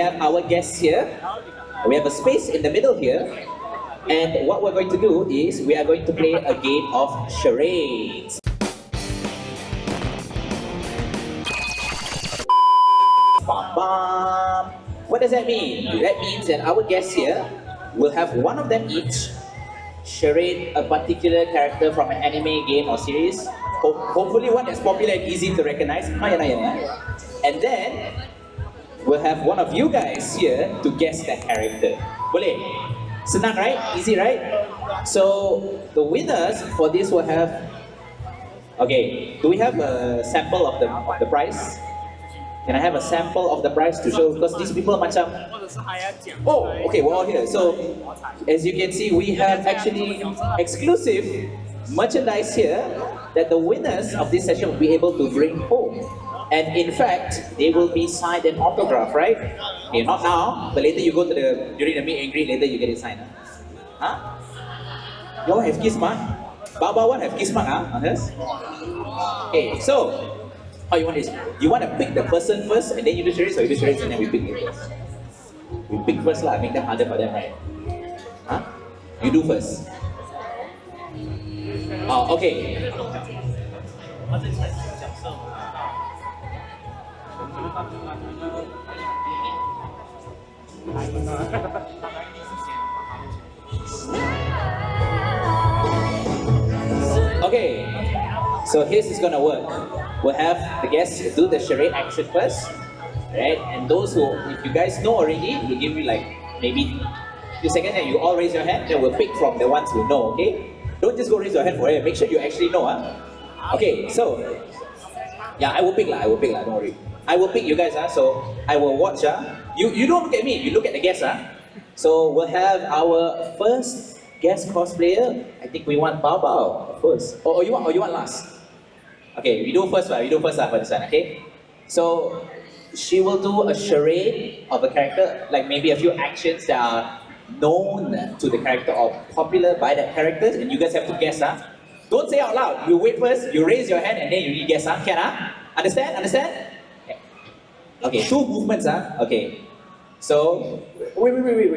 have our guests here. We have a space in the middle here. And what we're going to do is we are going to play a game of charades. Bam, bam. What does that mean? That means that our guests here will have one of them each charade a particular character from an anime game or series. Hopefully one that's popular and easy to recognize. And then we'll have one of you guys here to guess that character. Boleh? Senang, right? Easy, right? So the winners for this will have. Okay, do we have a sample of the prize? Can I have a sample of the prize to show? Because these people are macam. Oh, okay, we're all here. So as you can see, we have actually exclusive merchandise here that the winners of this session will be able to bring home. And in fact, they will be signed and autographed, right? Okay, not now, but later you go to during the meet and greet, later you get it signed. Huh? You all have kiss mark? BaoBao one have kiss mark, huh? On hers? Okay, so, how you want this? You want to pick the person first and then you do charades, or you do charades and then we pick it first? We pick first lah, make them harder for them, right? Huh? You do first. Oh, okay. Okay, so here's it's gonna work. We'll have the guests do the charade action first, right? And those who, if you guys know already, we'll give you like maybe 2 seconds and you all raise your hand, then we'll pick from the ones who know, okay? Don't just go raise your hand for it, make sure you actually know, huh? Okay, so, yeah, I will pick, don't worry. I will pick you guys, so I will watch. You don't look at me, you look at the guests. So we'll have our first guest cosplayer. I think we want BaoBao first. Or you want last? Okay, we do first for this one, okay? So she will do a charade of a character, like maybe a few actions that are known to the character or popular by that character, and you guys have to guess. Don't say out loud. You wait first, you raise your hand, and then you guess. Can Understand? Okay, 2 movements. Okay. So wait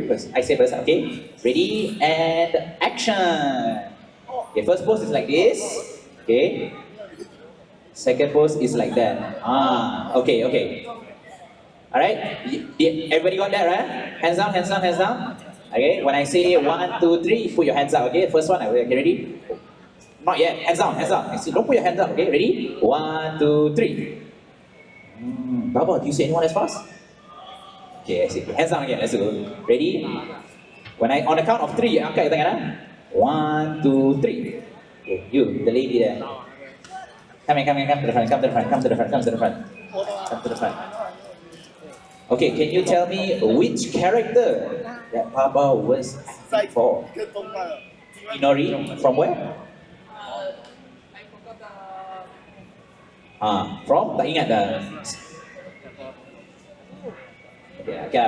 first. I say first. Okay. Ready and action. Okay. First pose is like this. Okay. Second pose is like that. Okay. All right. Everybody got that, right? Hands down. Okay. When I say 1, 2, 3, put your hands up. Okay. First one. Okay. Ready? Not yet. Hands down. Don't put your hands up. Okay. Ready? 1, 2, 3. BaoBao, do you see anyone as fast? Okay, I see. Hands down again. Let's go. Ready? When on the count of 3, you angkat your tangan. 1, 2, 3. Okay, you, the lady there. Come to the front. Okay, can you tell me which character that BaoBao was acting for? Inori, from where? From? Tak ingat dah. Okay,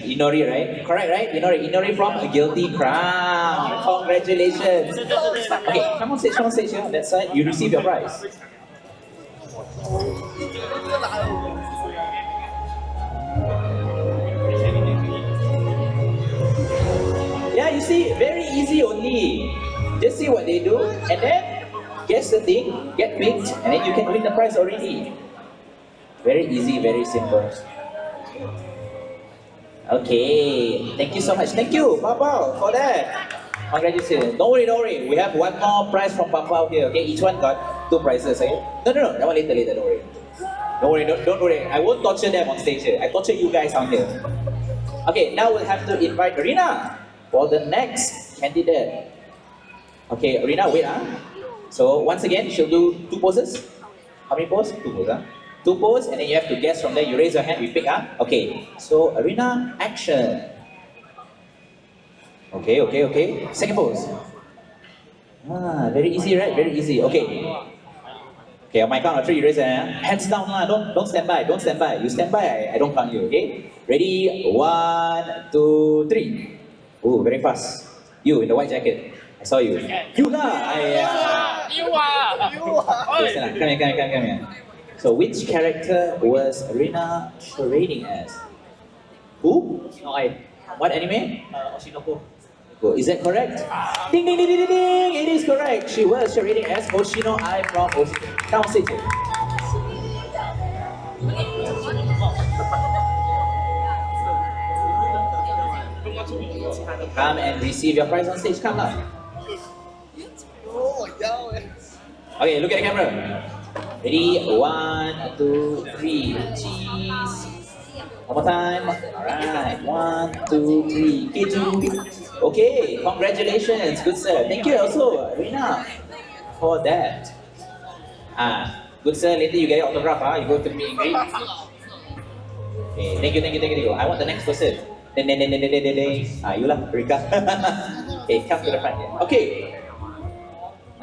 Inori, right? Correct, right? Inori from A Guilty Crown. Congratulations. Okay, come on stage here. That side, you receive your prize. Yeah, you see, very easy only. Just see what they do, and then guess the thing, get picked, and then you can win the prize already. Very easy, very simple. Okay, thank you so much. Thank you, BaoBao, for that. Congratulations. Don't worry. We have one more prize from BaoBao here. Okay, each one got 2 prizes. Okay? No. That one later. Don't worry. I won't torture them on stage here. I torture you guys on here. Okay, now we'll have to invite Rynna for the next candidate. Okay, Rynna, wait. So once again, she'll do 2 poses. How many poses? 2 poses. 2 poses, and then you have to guess from there. You raise your hand, we pick. Okay. So Rynna, action. Okay. Second pose. Very easy, right? Very easy. Okay. Okay, on my count of 3, you raise your hand. Hands down lah. Don't stand by. You stand by, I don't count you. Okay. Ready? 1, 2, 3. Oh, very fast. You in the white jacket. I saw you. You lah. You are. Come here. So which character was Rynna charading as? Who Okay. What anime? Oshinoko. Is that correct? Ding ding ding ding ding ding! It is correct. She was reading as Oshino I from Oshino. Down stage. Come and receive your prize on stage. Come now. Okay, look at the camera. Ready? 1, 2, 3. Cheese. One more time. Alright. 1, 2, 3. Keju. Okay, congratulations. Good sir. Thank you also, Rynna, for that. Good sir. Later you get your autograph. You go to meet and greet. Okay, thank you. I want the next person. You lah, Rikka. Okay, come to the front here. Okay.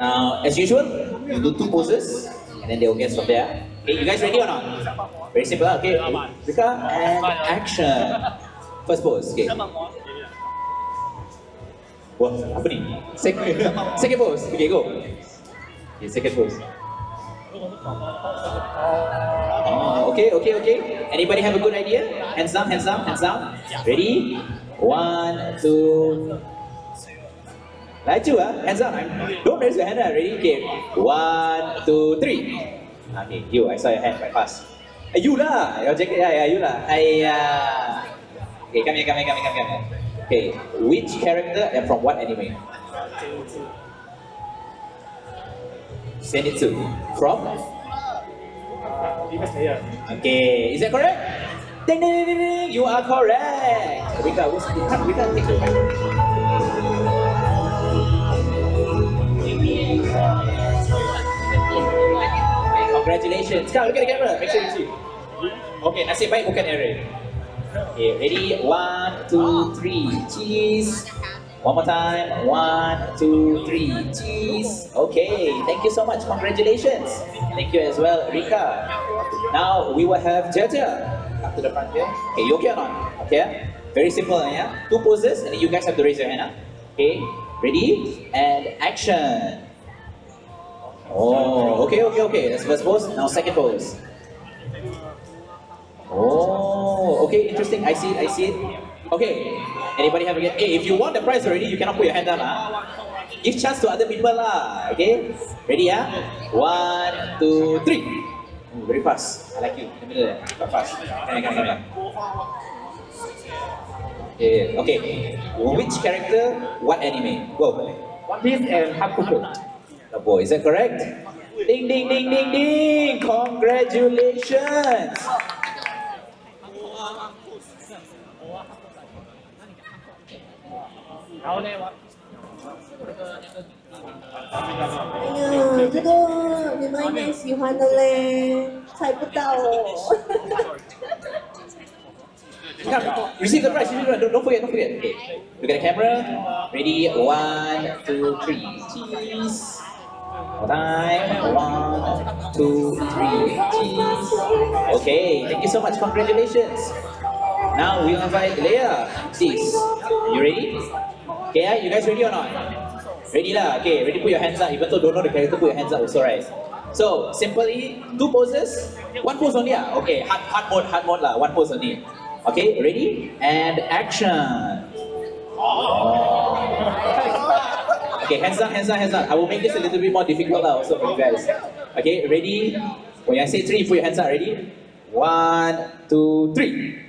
Now, as usual, you do 2 poses, and then they will guess from there. Okay, you guys ready or not? Very simple. Okay, Rikka, and action. First pose. Okay. Wah, apa ni? Second pose. Okay, go. Okay, second pose. Okay. Anybody have a good idea? Hands down. Ready? 1, 2. Laju hands up. Don't raise your hand. Ready? Okay. 1, 2, 3. Okay, you. I saw your hand quite fast. You lah. Your jacket. Yeah, you lah. Okay, come here. Okay, which character and from what anime? Send it to. From? Okay, is that correct? Ding ding ding ding! You are correct. Rikka, we can't take the mic. Congratulations. Come, look at the camera. Make sure you see. Okay, nasib baik bukan error. Okay, ready? 1, 2, 3. Cheese. One more time. 1, 2, 3. Cheese. Okay, thank you so much. Congratulations. Thank you as well, Rikka. Now we will have Jia Jia. Up to the front here. Okay, you okay or not? Okay. Very simple, yeah. 2 poses, and then you guys have to raise your hand. Okay. Ready? And action. Oh, okay. That's first pose. Now second pose. Oh, okay, interesting. I see it. Okay, anybody have a guess? Hey, if you want the prize already, you cannot put your hand down. Give chance to other people lah. Okay, ready 1, 2, 3. Very fast. I like you. In the middle there. Quite fast. Come here. Okay. Which character? What anime? Go. One Piece and Hakuko. The boy. Is that correct? Ding ding ding ding ding! Congratulations.哎呀，这个你们应该喜欢的嘞，猜不到哦。Come, receive the prize. Don't forget. Okay, look at the camera. Ready? 1, 2, 3. Cheese. Time. 1, 2, 3. Cheese. Okay, thank you so much. Congratulations. Now we'll invite Leia. Please. You ready? Okay, you guys ready or not? Ready lah. Okay, ready? Put your hands up. Even though don't know the character, put your hands up also, right? So simply 2 poses, 1 pose only. Okay, hard mode lah. 1 pose only. Okay, ready? And action. Okay, hands up. I will make this a little bit more difficult lah also for you guys. Okay, ready? When I say 3, put your hands up. Ready? 1, 2, 3.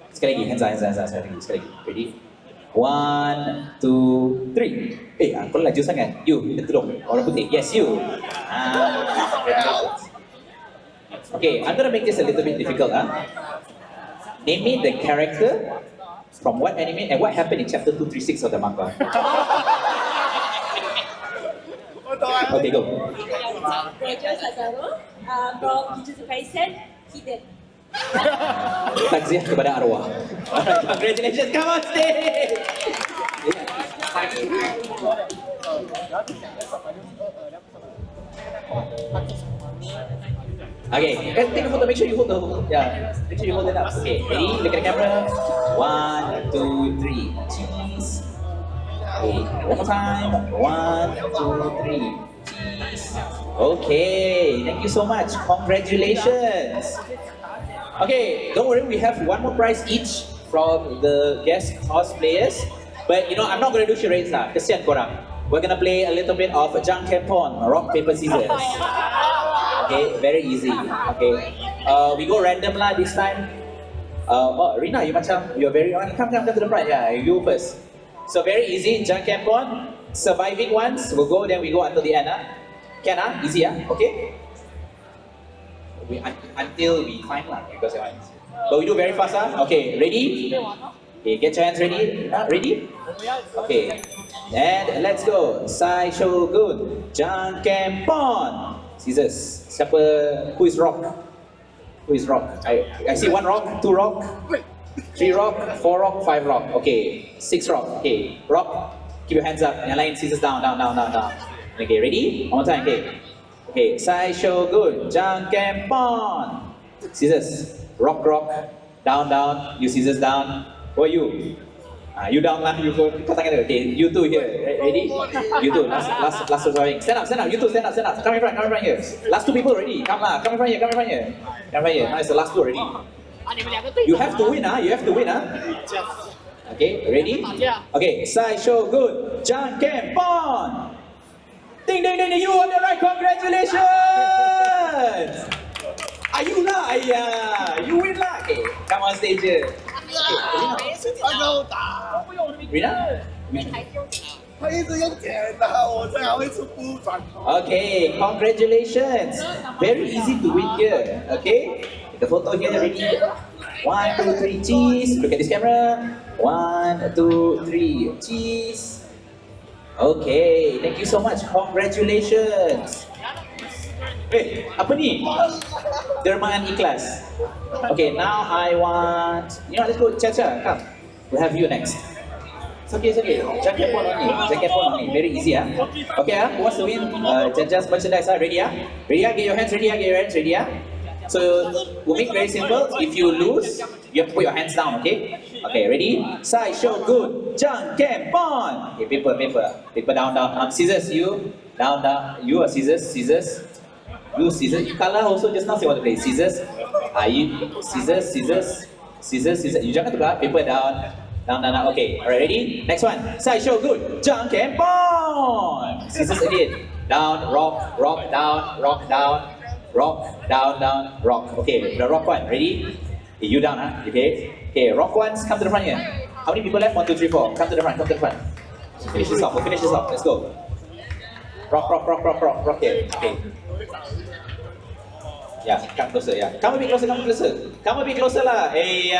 Sekali lagi, hands up. Sekali lagi. Ready? 1, 2, 3. Kau laju sangat. You, kita tolong. Orang putih. Yes, you. Okay, I'm gonna make this a little bit difficult. Name me the character from what anime and what happened in chapter 236 of the manga. Okay, go. Roger Satoru from Jujutsu Kaisen, Hidden. Takziah kepada arwah. Alright, congratulations. Come on stage. Okay, take a photo. Make sure you hold the photo. Yeah, make sure you hold it up. Okay, ready? Look at the camera. 1, 2, 3. Cheese. Okay, one more time. 1, 2, 3. Cheese. Okay, thank you so much. Congratulations. Okay, don't worry, we have 1 more prize each from the guest cosplayers. But you know, I'm not gonna do charades lah. Kesian korang. We're gonna play a little bit of junk and pawn, rock, paper, scissors. Okay, very easy. Okay, we go random lah this time. Oh, Rynna, you're very on. Come to the front. Yeah, you first. So very easy, junk and pawn. Surviving ones, we'll go, then we go until the end. Can easy okay? Until we find one, because but we do very fast Okay, ready? Okay, get your hands ready. Ready? Okay, and let's go. Sai Shogun, junk and pawn. Scissors. Who is rock? Who is rock? I see 1 rock, 2 rock, 3 rock, 4 rock, 5 rock. Okay, 6 rock. Okay, rock. Keep your hands up. And line scissors down. Okay, ready? One more time. Okay. Sai Shogun, junk and pawn. Scissors. Rock. Down. You scissors down. Who are you? You down lah. You go. Okay, you two here. Ready? You two. Last surviving. Stand up. You two stand up. Come in front here. Last 2 people ready. Come in front here. Now it's the last 2 already. You have to win You have to win Okay, ready? Okay, Sai Shogun, junk and pawn. Ding, you on the right, congratulations! You lah, you win lah. Okay, come on stage here. Rynna? Okay, congratulations. Very easy to win here. Okay, the photo here ready. 1, 2, 3, cheese. Look at this camera. 1, 2, 3, cheese. Okay, thank you so much. Congratulations. Apa ni? Dermaan ikhlas. Okay, now I want. Let's go. Jia, come. We'll have you next. It's okay. Jacket phone only. Very easy Okay who wants to win? Jia's merchandise Ready Ready Get your hands ready Ready So we'll make it very simple. If you lose, you have to put your hands down, okay? Okay, ready? Sai Shogun, junk and pawn. Okay, paper down. Scissors, you down. You are scissors. You scissors. You color also just now say what to play. Scissors. You scissors. You jangan tukar. Paper down. Okay, alright, ready? Next one. Sai Shogun, junk and pawn. Scissors again. Down, rock, down, rock, down. Rock, down, rock. Okay, the rock one, ready? Okay, you down, Okay, rock ones, come to the front here. How many people left? 1, 2, 3, 4. Come to the front. Finish this off, let's go. Rock here. Okay. Yeah, come closer, Come a bit closer lah. Hey,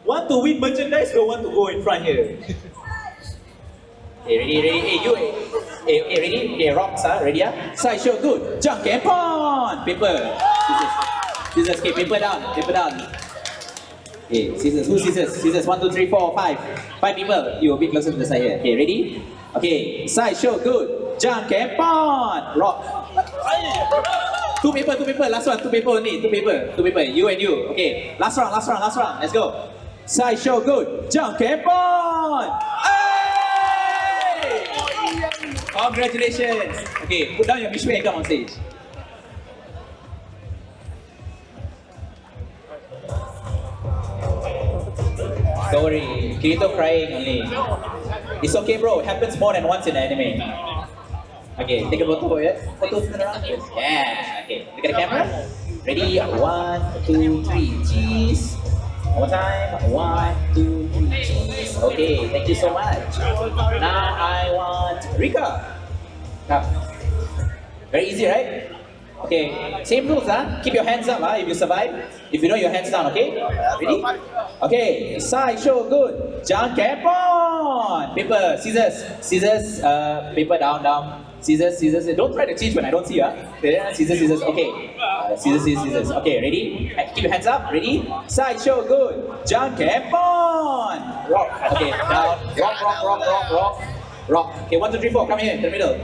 want to win merchandise or want to go in front here? Okay, ready? Hey, ready? Okay, rocks, ready? Sai Shogun, junk and pawn. Paper. Scissors. Okay, paper down. Okay, scissors. Who scissors? Scissors. 1, 2, 3, 4, 5. 5 people. You a bit closer to the side here. Okay, ready? Okay, Sai Shogun, junk and pawn. Rock. 2 paper. Last one. 2 paper only. 2 paper. You and you. Okay, last round. Let's go. Sai Shogun, junk and pawn. Congratulations! Okay, put down your Mishwe and come on stage. Don't worry, Kirito crying only. It's okay bro, it happens more than once in anime. Okay, take a photo, Photo turn around. Yeah, okay, look at the camera. Ready? 1, 2, 3, cheese. One more time. 1, 2, 3, cheese. Okay, thank you so much. Now I want Rikka. Come. Very easy, right? Okay, same rules, Keep your hands up, if you survive. If you know, your hands down, okay? Ready? Okay, Sai Shogun, junk and pawn. Paper, scissors, paper down. Scissors. Don't try to cheat when I don't see you, Scissors. Okay. Scissors. Okay, ready? Keep your hands up. Ready? Sai Shogun, junk and pawn. Rock. Okay, down. Rock. Okay, 1, 2, 3, 4. Come here, to the middle.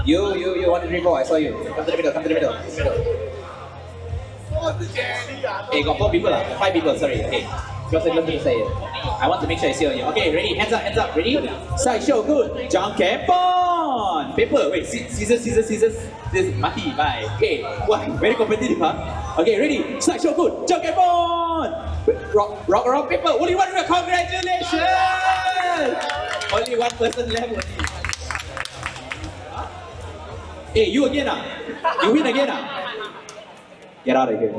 You. 1, 2, 3, 4. I saw you. Come to the middle. Hey, got 4 people, 5 people. Sorry. Okay. Closer to the side. I want to make sure I see you. Okay, ready? Hands up. Ready? Sai Shogun, junk and pawn. Paper. Wait, scissors. This mati. Bye. Okay. Wow, very competitive, Okay, ready? Slideshow good. Jump and on. Rock, paper. Only one winner. Congratulations! Only one person left. Only. Hey, you again You win again Get out of here.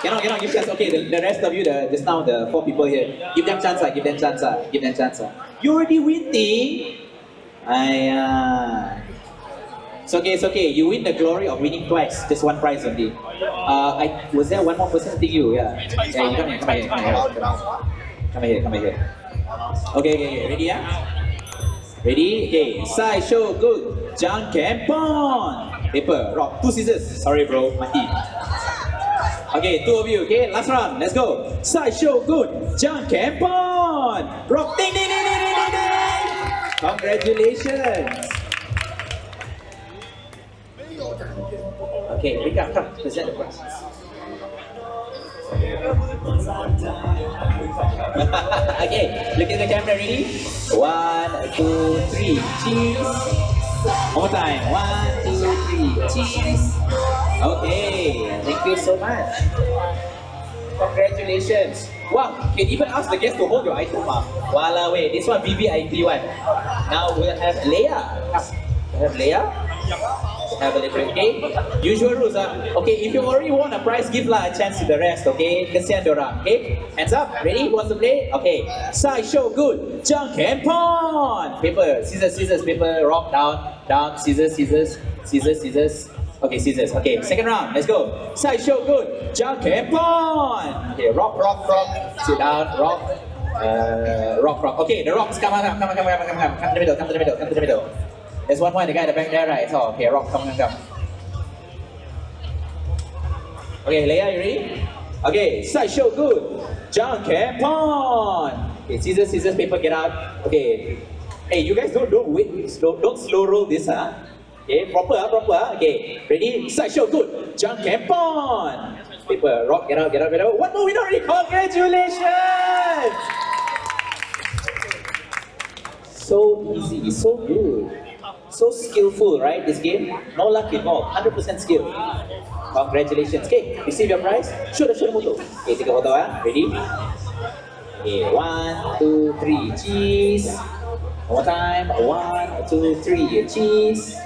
Cannot give chance. Okay, the rest of you, just now the 4 people here, give them chance give them chance You already winning. It's okay. You win the glory of winning twice. Just one prize only. Was there one more person think you? Yeah, you come here. Okay, ready Ready? Okay, sideshow good. Jump campon. Paper, rock, 2 scissors. Sorry bro, mati. Okay, 2 of you. Okay, last round. Let's go. Sideshow good. Jump campon. Rock, ding. Congratulations. Okay, Rikka, come present the prize. Okay, look at the camera, ready? 1, 2, 3, cheese. One more time, 1, 2, 3, cheese. Okay, thank you so much. Congratulations. Wow, can even ask the guest to hold your item up. Walao, wait, this one VVIP one. Now we'll have Leia. We'll have Leia. Have a little, okay? Usual rules, Okay, if you already won a prize, give a chance to the rest, okay? Kesian dorang, okay? Hands up, ready? Who wants to play? Okay. Sideshow good. Junk and pawn. Paper, scissors, paper, rock, down, scissors. Okay, scissors. Okay, second round, let's go. Sideshow good. Junk and pawn. Okay, rock. Sit down, rock. Rock. Okay, the rocks come to the middle. There's one more in the guy in the back there, right? So, okay, rock, come. Okay, Leia, you ready? Okay, sideshow good. Junk and pawn. Okay, scissors, paper, get out. Okay. Hey, you guys don't slow roll this, Okay, proper. Okay, ready? Sideshow good. Junk and pawn. Paper, rock, get out. One more winner already. Congratulations! So easy, so good. So skillful, right? This game, no luck involved, 100% skill. Congratulations. Okay, receive your prize. Show the photo. Okay, take a photo. Ready? Okay, 1, 2, 3, cheese. One more time. 1, 2, 3, cheese.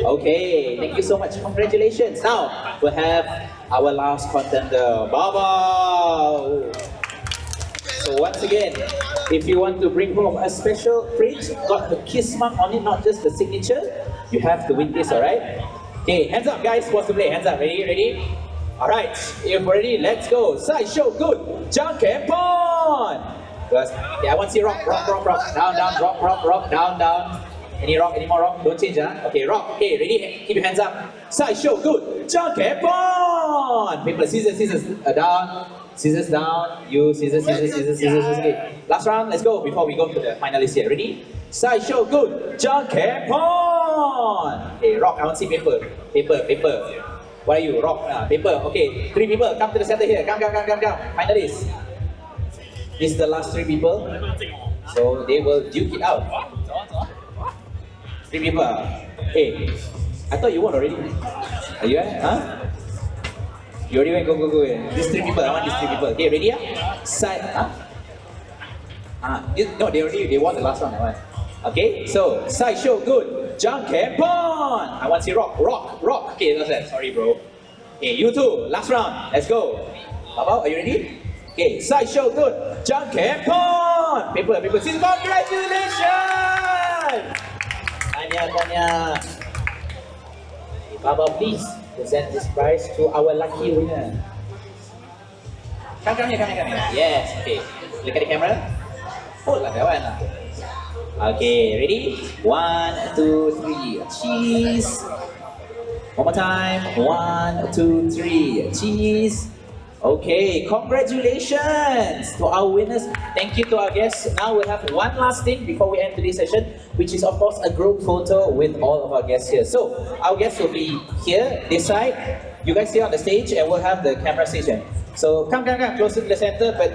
Okay, thank you so much. Congratulations. Now we'll have our last contender, BaoBao. So once again, if you want to bring home a special print, got the kiss mark on it, not just the signature, you have to win this, alright? Okay, hands up guys, who wants to play? Hands up, ready? Alright, if we're ready, let's go. Sideshow good. Junk and pawn. Okay, I want to see rock. Down, rock, down. Any more rock? Don't change, Okay, rock. Okay, ready? Keep your hands up. Sideshow good. Junk and pawn. Paper, scissors, down. Scissors down, you scissors. Okay. Last round, let's go before we go to the finalists here. Ready? Sideshow good. Junk and pawn. Okay, rock. I want to see paper. What are you? Rock. Paper. Okay, 3 people. Come to the center here. Come. Finalists. This is the last 3 people. So they will duke it out. 3 people. Hey, I thought you won already. Are you? You already went, go. These 3 people, I want these 3 people. Okay, ready? No, they won the last one. Okay, so sideshow good. Junk and pawn. I want to see rock. Okay, that's it. Sorry, bro. Okay, you two, last round. Let's go. BaoBao, are you ready? Okay, sideshow good. Junk and pawn. Paper. Congratulations. Tanya. BaoBao, please present this prize to our lucky winner. Come here. Yes, okay. Look at the camera. Oh, like that one. Okay, ready? 1, 2, 3, cheese. One more time. 1, 2, 3, cheese. Okay, congratulations to our winners. Thank you to our guests. Now we'll have one last thing before we end today's session, which is of course a group photo with all of our guests here. So our guests will be here, this side. You guys here on the stage, and we'll have the camera station. So come closer to the center, but